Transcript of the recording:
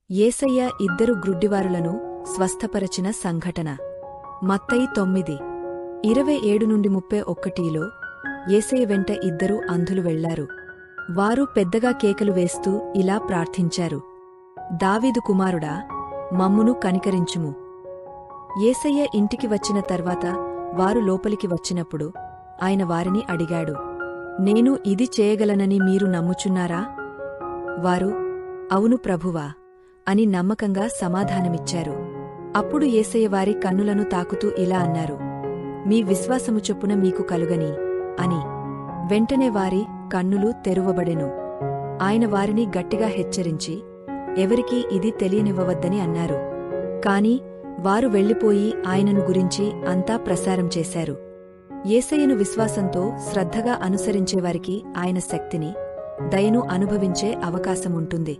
యేసయ్య ఇద్దరు గ్రుడ్డివారులను స్వస్థపరచిన సంఘటన. మత్తయి 9:27-31లో యేసయ్య వెంట ఇద్దరు అంధులు వెళ్లారు. వారు పెద్దగా కేకలు వేస్తూ ఇలా ప్రార్థించారు: దావీదు కుమారుడా, మమ్మును కనికరించుము. యేసయ్య ఇంటికి వచ్చిన తర్వాత వారు లోపలికి వచ్చినప్పుడు ఆయన వారిని అడిగాడు: నేను ఇది చేయగలనని మీరు నమ్ముచున్నారా? వారు అవును ప్రభువా అని నమ్మకంగా సమాధానమిచ్చారు. అప్పుడు యేసయ్య వారి కన్నులను తాకుతూ ఇలా అన్నారు: మీ విశ్వాసము చొప్పున మీకు కలుగని అని. వెంటనే వారి కన్నులు తెరువబడెను. ఆయన వారిని గట్టిగా హెచ్చరించి ఎవరికీ ఇది తెలియనివ్వవద్దని అన్నారు. కాని వారు వెళ్ళిపోయి ఆయనను గురించి అంతా ప్రసారం చేశారు. యేసయ్యను విశ్వాసంతో శ్రద్ధగా అనుసరించేవారికి ఆయన శక్తిని, దయను అనుభవించే అవకాశముంటుంది.